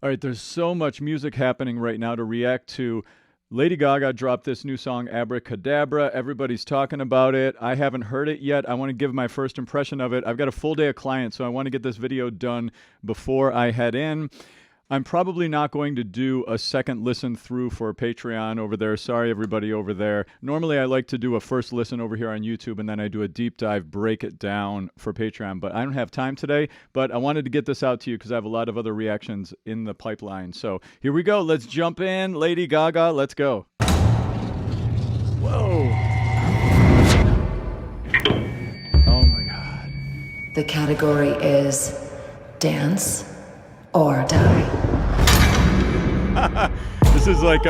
All right, there's so much music happening right now to react to. Lady Gaga dropped this new song, Abracadabra. Everybody's talking about it. I haven't heard it yet. I want to give my first impression of it. I've got a full day of clients, so I want to get this video done before I head in. I'm probably not going to do a second listen through for Patreon over there. Sorry, everybody over there. Normally, I like to do a first listen over here on YouTube, and then I do a deep dive, break it down for Patreon. But I don't have time today, but I wanted to get this out to you because I have a lot of other reactions in the pipeline. So here we go. Let's jump in. Lady Gaga, let's go. Whoa. Oh, my God. The category is dance or die. This is like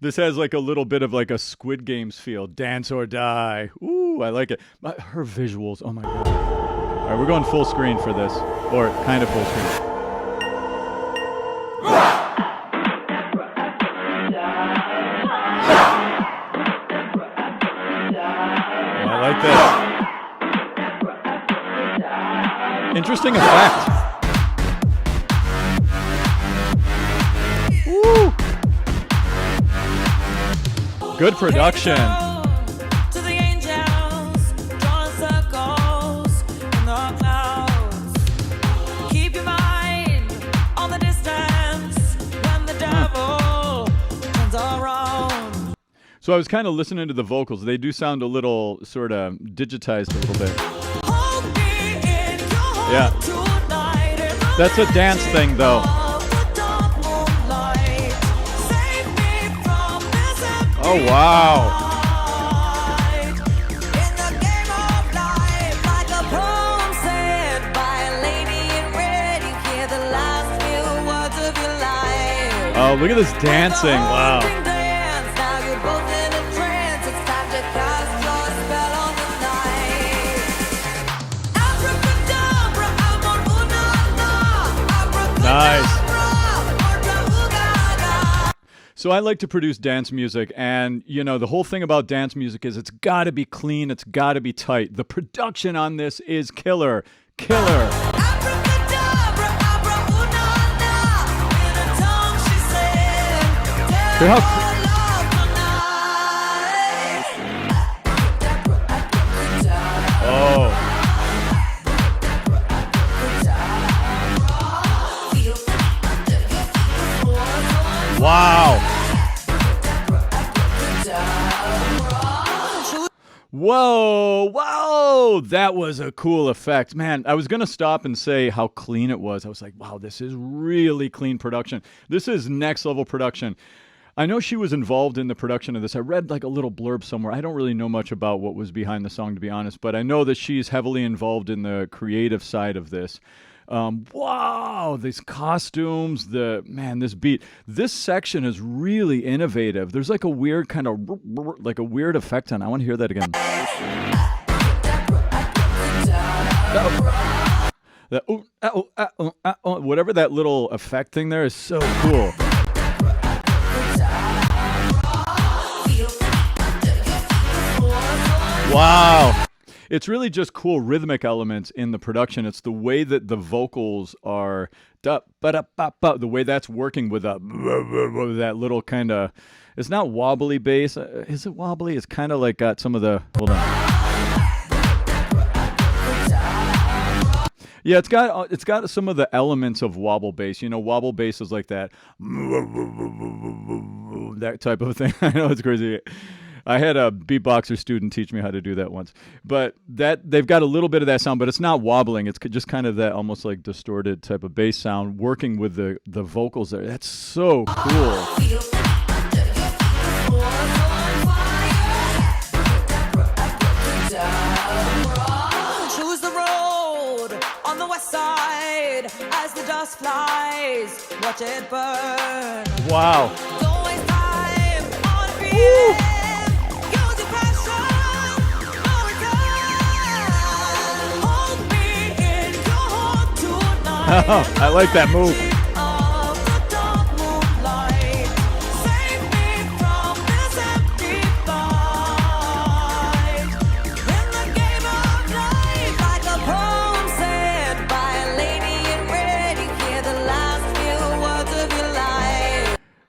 this has like a little bit of like a Squid Games feel. Dance or die. Ooh, I like it. Her visuals. Oh my God. All right, we're going full screen for this, or kind of full screen. Oh, I like this. Interesting effect. Woo! Good production. So I was kind of listening to the vocals. They do sound a little sort of digitized a little bit. Yeah. That's a dance thing though. Oh, wow. Oh, look at this dancing. Wow. Nice. So I like to produce dance music, and you know, the whole thing about dance music is it's got to be clean, it's got to be tight. The production on this is killer. Killer. Oh. Wow. Whoa, whoa, that was a cool effect. Man, I was going to stop and say how clean it was. I was like, wow, this is really clean production. This is next level production. I know she was involved in the production of this. I read like a little blurb somewhere. I don't really know much about what was behind the song, to be honest, but I know that she's heavily involved in the creative side of this. Wow, these costumes, this beat. This section is really innovative. There's like a weird kind of, like a weird effect on it. I want to hear that again. Whatever that little effect thing there is so cool. Wow. It's really just cool rhythmic elements in the production. It's the way that the vocals are, the way that's working with that little kind of, it's not wobbly bass. Is it wobbly? It's kind of like got some of the, hold on. Yeah, it's got some of the elements of wobble bass. You know, wobble bass is like that type of thing. I know it's crazy. I had a beatboxer student teach me how to do that once. But that they've got a little bit of that sound, but it's not wobbling. It's just kind of that almost like distorted type of bass sound working with the vocals there. That's so cool. Choose the road on the west side as the dust flies. Watch it burn. Wow. Don't waste time on fear. I like that move.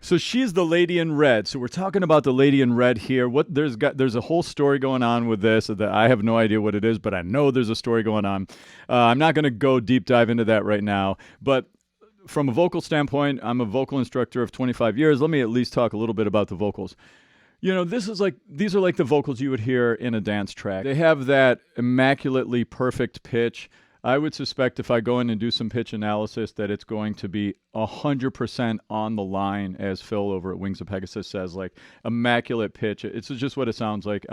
So she's the lady in red. So we're talking about the lady in red here. There's a whole story going on with this that I have no idea what it is, but I know there's a story going on. I'm not going to go deep dive into that right now, but from a vocal standpoint, I'm a vocal instructor of 25 years. Let me at least talk a little bit about the vocals. You know, these are like the vocals you would hear in a dance track. They have that immaculately perfect pitch. I would suspect if I go in and do some pitch analysis that it's going to be 100% on the line, as Phil over at Wings of Pegasus says, like immaculate pitch. It's just what it sounds like,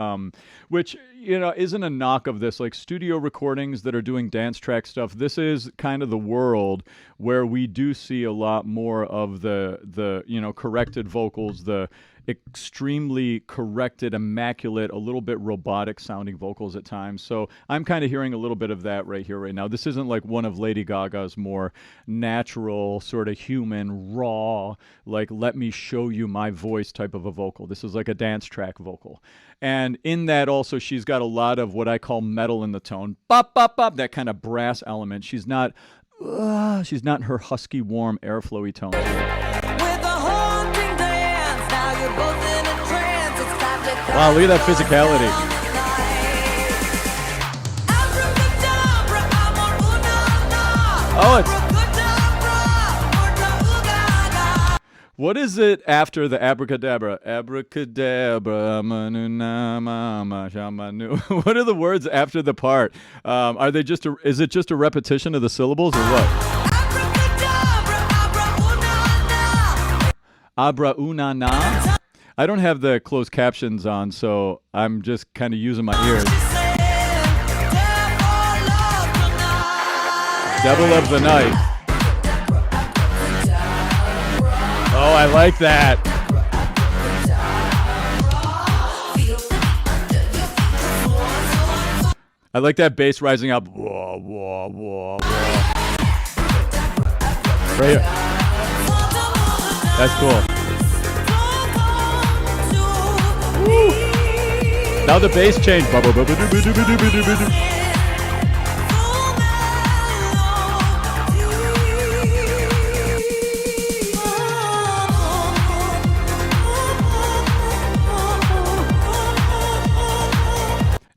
which, you know, isn't a knock of this. Like studio recordings that are doing dance track stuff, this is kind of the world where we do see a lot more of the you know, corrected vocals, the extremely corrected, immaculate, a little bit robotic sounding vocals at times. So I'm kind of hearing a little bit of that right here, right now. This isn't like one of Lady Gaga's more natural, sort of human, raw, like let me show you my voice type of a vocal. This is like a dance track vocal. And in that also, she's got a lot of what I call metal in the tone. Bop, bop, bop, that kind of brass element. She's not in her husky, warm, airflowy tone. Wow, look at that physicality. Oh, what is it after the abracadabra? Abracadabra, mama, shamanu. What are the words after the part? Are they is it just a repetition of the syllables or what? Abra una na. I don't have the closed captions on, so I'm just kind of using my ears. Devil of the Night. Oh, I like that. I like that bass rising up. Whoa, whoa, whoa, whoa. Right here. That's cool. Now the bass changed.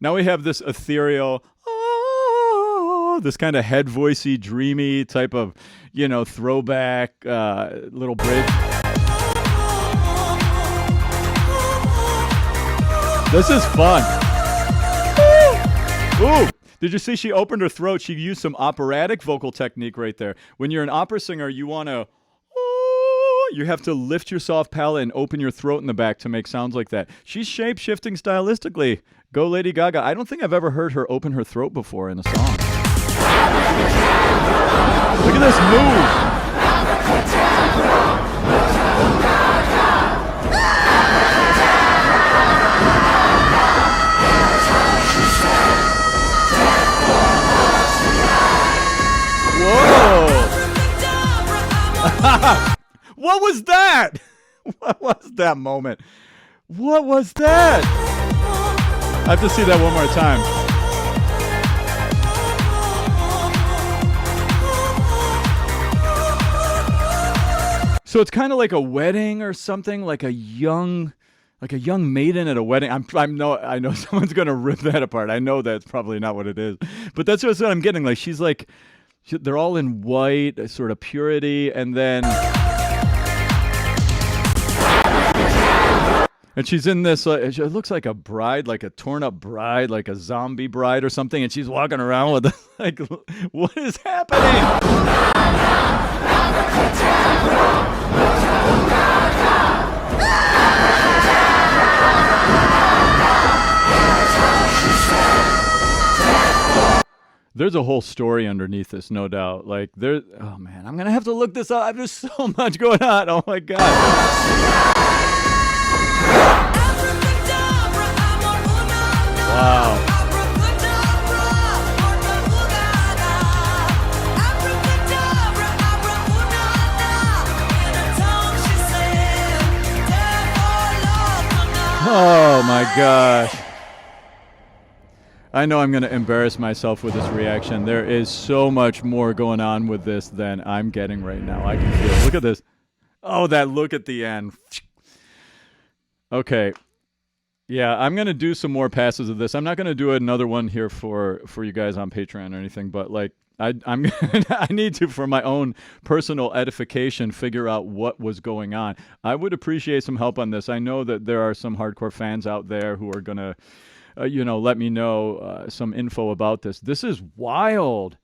Now we have this ethereal, this kind of head voicey, dreamy type of, you know, throwback little bridge. This is fun. Ooh. Did you see she opened her throat? She used some operatic vocal technique right there. When you're an opera singer, you have to lift your soft palate and open your throat in the back to make sounds like that. She's shape-shifting stylistically. Go Lady Gaga. I don't think I've ever heard her open her throat before in a song. Look at this move. What was that? What was that moment? What was that? I have to see that one more time. So it's kind of like a wedding or something, like a young maiden at a wedding. I know someone's gonna rip that apart. I know that's probably not what it is, but that's what I'm getting. Like they're all in white, sort of purity, and then. And she's in this, it looks like a bride, like a torn up bride, like a zombie bride or something. And she's walking around with, like, what is happening? There's a whole story underneath this, no doubt. Like, oh man, I'm going to have to look this up. There's so much going on. Oh my God. Wow. Oh my gosh. I know I'm going to embarrass myself with this reaction. There is so much more going on with this than I'm getting right now. I can feel it. Look at this. Oh, that look at the end. Okay. Yeah, I'm gonna do some more passes of this. I'm not gonna do another one here for you guys on Patreon or anything, but like I'm I need to, for my own personal edification, figure out what was going on. I would appreciate some help on this. I know that there are some hardcore fans out there who are gonna let me know some info about this. This is wild.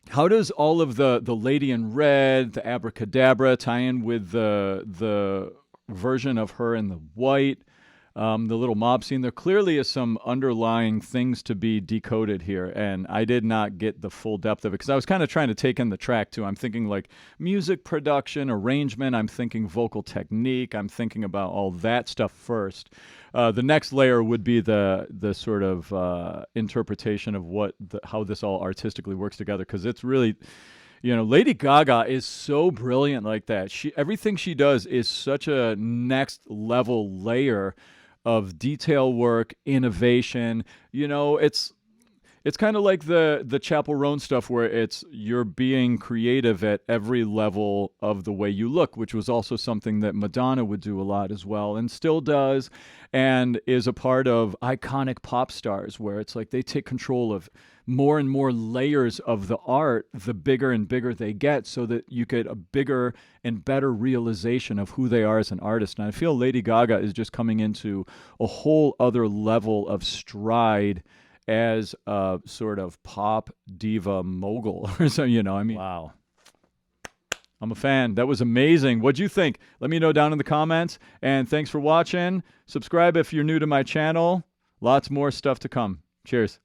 How does all of the lady in red, the abracadabra, tie in with the version of her in the white? The little mob scene. There clearly is some underlying things to be decoded here, and I did not get the full depth of it because I was kind of trying to take in the track too. I'm thinking like music production, arrangement. I'm thinking vocal technique. I'm thinking about all that stuff first. The next layer would be the sort of interpretation of how this all artistically works together, because it's really. Lady Gaga is so brilliant like that. Everything she does is such a next level layer of detail work, innovation. It's kind of like the Chapel Roan stuff, where you're being creative at every level of the way you look, which was also something that Madonna would do a lot as well, and still does, and is a part of iconic pop stars, where it's like they take control of more and more layers of the art, the bigger and bigger they get, so that you get a bigger and better realization of who they are as an artist. And I feel Lady Gaga is just coming into a whole other level of stride as a sort of pop diva mogul. So, wow. I'm a fan. That was amazing. What'd you think? Let me know down in the comments. And thanks for watching. Subscribe if you're new to my channel. Lots more stuff to come. Cheers.